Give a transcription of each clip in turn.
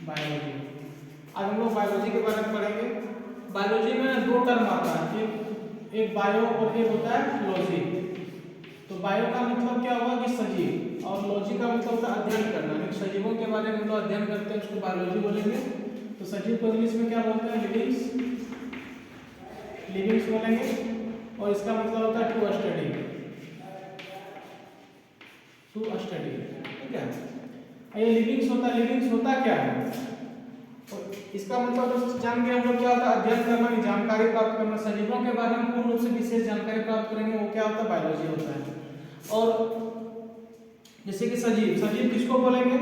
Biology. आज हम लोग बायोलॉजी के बारे में पढ़ेंगे। बायोलॉजी में दो टर्म आता है, एक बायो और एक होता है लॉजी। तो बायो का मतलब क्या हुआ कि सजीव, और लॉजी का मतलब होता है अध्ययन करना। सजीवों के बारे में हम लोग अध्ययन करते हैं, उसको बायोलॉजी बोलेंगे। तो सजीव को इंग्लिश में क्या बोलते हैं? लिविंग्स बोलेंगे। और इसका मतलब होता है टू स्टडी, ठीक है। ये लिविंग्स होता क्या है? और इसका मतलब जान गए हम लोग क्या होता है? अध्ययन करना, जानकारी प्राप्त करना। सजीवों के बारे में पूर्ण रूप से विशेष जानकारी प्राप्त करेंगे, वो क्या होता है? बायोलॉजी होता है। और जैसे कि सजीव किसको बोलेंगे?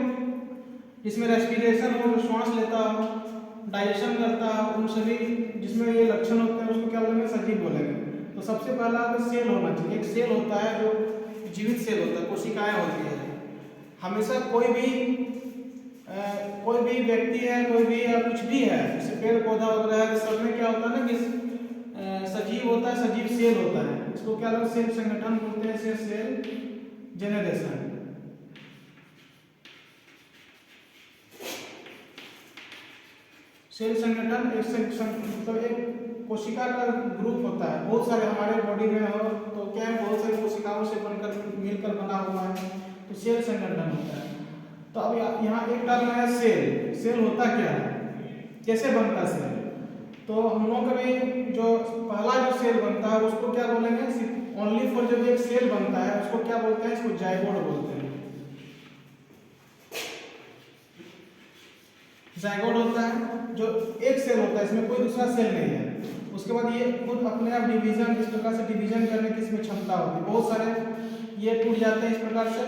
जिसमें रेस्पिरेशन हो, जो श्वास लेता हो, डाइजेशन करता हो, उन सभी जिसमें ये लक्षण होते हैं उसको क्या बोलेंगे? सजीव बोलेंगे। तो सबसे पहला सेल होना चाहिए। एक सेल होता है जो जीवित सेल होता है, कोशिकाएं होती है। हमेशा कोई भी व्यक्ति है, कोई भी या कुछ भी है, जैसे पेड़ पौधा वगैरह है, सब में क्या होता है ना कि सजीव होता है, सजीव सेल होता है। इसको क्या लोग सेल संगठन बोलते हैं, सेल जेनरेशन। सेल संगठन मतलब एक कोशिका का ग्रुप होता है। बहुत सारे हमारे बॉडी में हो तो क्या है, बहुत सारी कोशिकाओं से बनकर मिलकर बना हुआ है, तो सेल संगठन होता है। तो अब यहाँ एक टर्म है सेल होता क्या है, कैसे बनता है सेल? तो हम लोग का भी जो पहला जो सेल बनता है उसको क्या बोलेंगे? ओनली फॉर जब एक सेल बनता है उसको क्या बोलते हैं? इसको जाइगोट बोलते हैं। जाइगोट होता है जो एक सेल होता है, इसमें कोई दूसरा सेल नहीं है। उसके बाद ये खुद अपने आप डिवीजन, इस प्रकार से डिवीजन करने की इसमें क्षमता होती है। बहुत सारे ये टूट जाते हैं इस प्रकार से।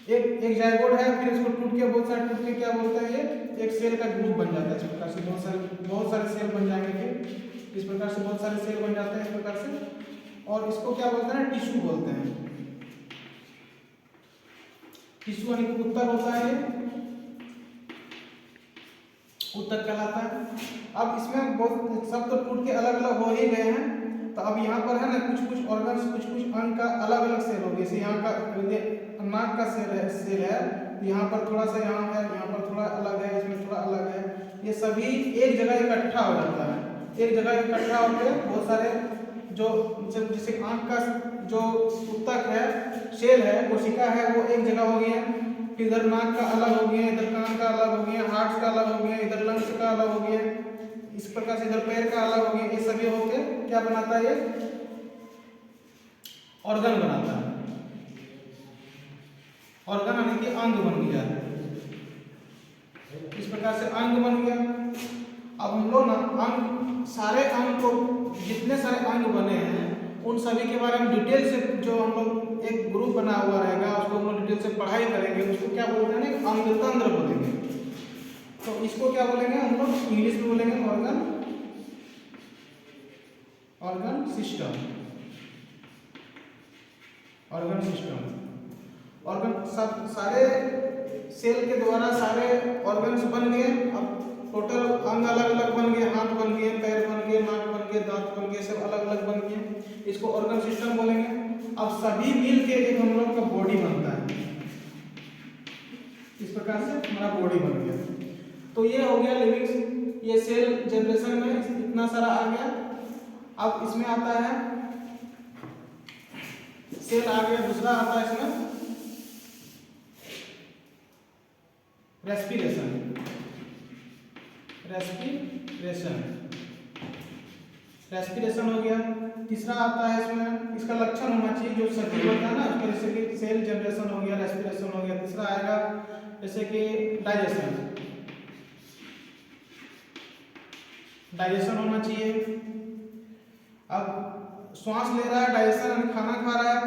एक जाइगोट है, फिर इसको टूट के बहुत सारे टूट के क्या बोलते हैं? ये एक सेल का ग्रुप बन जाता है। इस प्रकार से बहुत सारे सेल बन जाएंगे। फिर इस प्रकार से बहुत सारे सेल बन जाते हैं इस प्रकार से। और इसको क्या बोलते हैं? टिश्यू बोलते हैं। टिश्यू यानी उत्तक होता है, उत्तक कहलाता है। अब इसमें बहुत सब तो टूट के अलग अलग हो ही गए हैं। तो अब यहाँ पर है ना कुछ ऑर्गन्स, कुछ अंग का अलग अलग सेल हो गए। जैसे यहाँ का नाक का सेल है, यहाँ पर थोड़ा सा यहाँ है, यहाँ पर थोड़ा अलग है, इसमें थोड़ा अलग है। ये सभी एक जगह इकट्ठा हो जाता है। एक जगह इकट्ठा होकर बहुत सारे जो जैसे आँख का जो उत्तक है, सेल है, कोशिका है, वो एक जगह हो गई है। फिर इधर नाक का अलग हो गया, इधर कान का अलग हो गया, हार्ट का अलग हो गया, इधर लंग्स का अलग हो गया, इस प्रकार से इधर पैर का अलग हो गया। ये सभी होके क्या बनाता है? ये ऑर्गन बनाता है। ऑर्गन यानी कि अंग बन गया। इस प्रकार से अंग बन गया। अब हम लोग ना अंग, सारे अंग को, जितने सारे अंग बने हैं उन सभी के बारे में डिटेल से, जो हम लोग एक ग्रुप बना हुआ रहेगा उसको हम लोग डिटेल से पढ़ाई करेंगे। उसको क्या बोलते हैं? अंग तंत्र बोलेंगे। तो इसको क्या बोलेंगे हम लोग? इंग्लिश में बोलेंगे ऑर्गन सिस्टम। ऑर्गन सब सारे सेल के द्वारा सारे ऑर्गन्स बन गए। अब टोटल अंग अलग अलग बन गए, हाथ बन गए, पैर बन गए, नाक बन गए, दांत बन गए, सब अलग अलग बन गए। इसको ऑर्गन सिस्टम बोलेंगे। अब सभी मिल के एक हम लोग का बॉडी बनता है। इस प्रकार से हमारा बॉडी बन गया। तो ये हो गया लिविंग्स। ये सेल जनरेशन में इतना सारा आ गया। अब इसमें आता है सेल आ गया, दूसरा आता है इसमें रेस्पिरेशन। रेस्पिरेशन हो गया। तीसरा आता है इसमें, इसका लक्षण होना चाहिए जो सजीव होता है ना, उसका जैसे कि सेल जनरेशन हो गया, रेस्पिरेशन हो गया। तीसरा आएगा जैसे कि डाइजेशन होना चाहिए। अब श्वास ले रहा है, डाइजेशन खाना खा रहा है,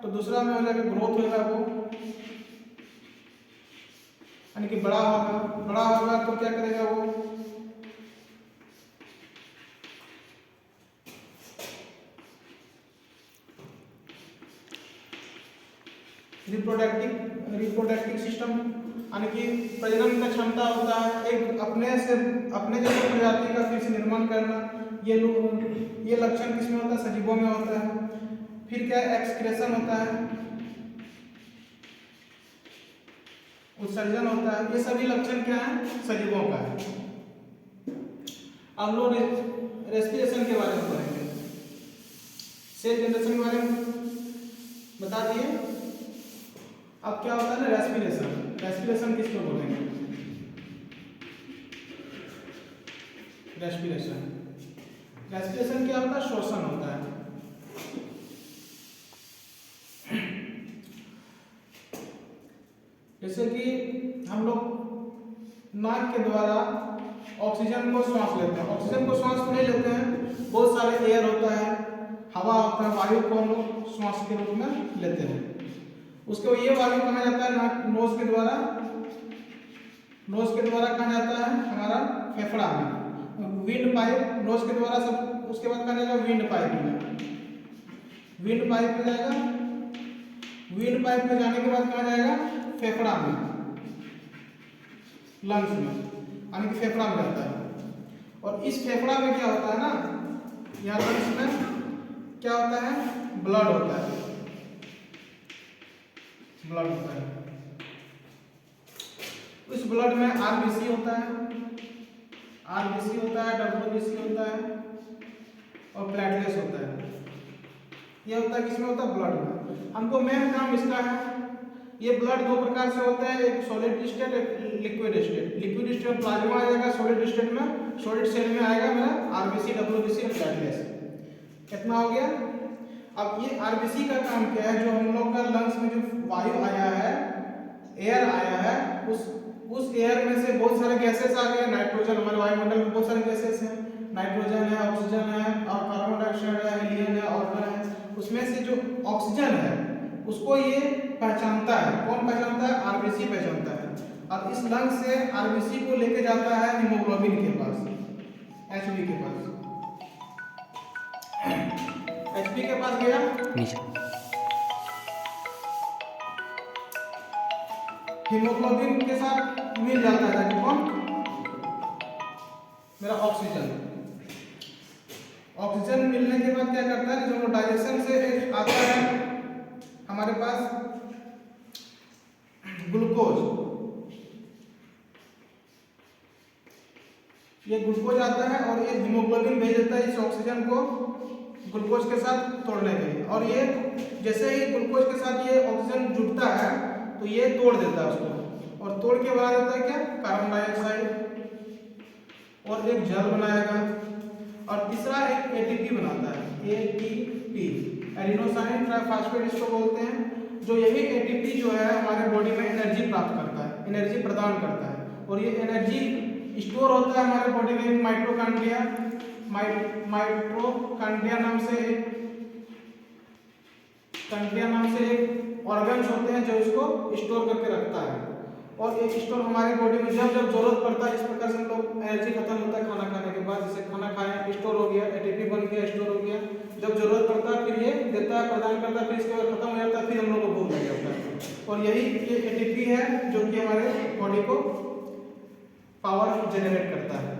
तो दूसरा में हो जाएगा ग्रोथ होगा, वो यानी कि बड़ा होगा तो क्या करेगा? वो रिप्रोडक्टिव सिस्टम यानी कि प्रजनन का क्षमता होता है। एक अपने जैसे प्रजाति का फिर से निर्माण करना। ये लक्षण किसमें होता है? सजीवों में होता है। फिर क्या? एक्सक्रेशन होता है। उत्सर्जन होता है। ये सभी लक्षण क्या है, सजीवों का है। अब लोग रेस्पिरेशन के बारे में पढ़ेंगे। सेल जनरेशन के बारे में बता दिए। अब क्या होता है ना रेस्पिरेशन। रेस्पिरेशन किसको बोलेंगे? रेस्पिरेशन रेस्पिरेशन क्या होता है? श्वसन होता है। जैसे कि हम लोग नाक के द्वारा ऑक्सीजन को श्वास लेते हैं। ऑक्सीजन को श्वास नहीं लेते हैं, बहुत सारे एयर होता है, हवा होता है, वायु को हम लोग श्वास के रूप में लेते हैं। उसको ये वायु कहा जाता है नाक नोज के द्वारा। नोज के द्वारा कहा जाता है हमारा फेफड़ा में। विंड पाइप नोज के द्वारा सब, उसके बाद कहा जाएगा विंड पाइप में। विंड पाइप में जाएगा, विंड पाइप में जाने के बाद कहा जाएगा फेफड़ा में, लंग्स में, यानी कि फेफड़ा में जाता है। और इस फेफड़ा में क्या होता है ना, यहाँ लंग्स में क्या होता है? ब्लड होता है। ब्लड होता है। उस ब्लड में आरबीसी होता है, आरबीसी होता है, डब्ल्यूबीसी होता है और प्लेटलेट्स होता है। ये होता है किसमें होता है? ब्लड में। हमको मेन काम इसका है, ये ब्लड दो प्रकार से होता है, एक सॉलिड स्टेट, एक लिक्विड स्टेट। लिक्विड स्टेट में प्लाज्मा आ जाएगा, सॉलिड स्टेट में, सॉलिड सेल में आएगा मेरा आरबीसी, डब्ल्यूबीसी और प्लेटलेट्स। कितना हो गया? अब ये आरबीसी का काम क्या है? जो हम लोग का लंग्स में जो वायु आया है, एयर आया है, उस एयर में से बहुत सारे गैसेस आ गए। नाइट्रोजन, हमारे वायुमंडल में बहुत सारे गैसेस हैं, नाइट्रोजन है, ऑक्सीजन है और कार्बन डाइऑक्साइड है, हीलियम है, ऑर्गन है। उसमें से जो ऑक्सीजन है उसको ये पहचानता है। कौन पहचानता है? आरबीसी पहचानता है। अब इस लंग से आरबीसी को लेके जाता है हीमोग्लोबिन के पास, एचबी के पास। एचबी के पास गया, हीमोग्लोबिन के साथ मिल जाता है कौन? मेरा ऑक्सीजन। ऑक्सीजन मिलने के बाद क्या करता है? जब डाइजेशन से आता है हमारे पास ग्लूकोज, ये ग्लूकोज आता है और ये हीमोग्लोबिन भेज देता है इस ऑक्सीजन को ग्लूकोज के साथ तोड़ने के लिए। और ये जैसे ही ग्लूकोज के साथ ये ऑक्सीजन जुड़ता है तो ये तोड़ देता है उसको, और तोड़ के बना देता है क्या? कार्बन डाइऑक्साइड, और एक जल बनाएगा। और तीसरा एक एटीपी बनाता है, एटीपी, एडिनोसाइन ट्राइफॉस्फेट इसको बोलते हैं। जो यही एटीपी जो है हमारे बॉडी में एनर्जी प्राप्त करता है, एनर्जी प्रदान करता है। और ये एनर्जी स्टोर होता है हमारे बॉडी में माइटोकॉन्ड्रिया, माइटोकॉन्ड्रिया नाम से एक ऑर्गन्स होते हैं जो इसको स्टोर करके रखता है। और ये स्टोर हमारे बॉडी में जब जब जरूरत पड़ता है, इस प्रकार से हम लोग एनर्जी खत्म होता है खाना खाने के बाद, जैसे खाना खाया स्टोर हो गया, एटीपी बन गया, स्टोर हो गया, जब जरूरत पड़ता है फिर ये देता है, प्रदान करता है, फिर इसके बाद खत्म हो जाता है, फिर हम लोग को भूख लग जाता है। और यही ये एटीपी है जो कि हमारे बॉडी को पावर जनरेट करता है।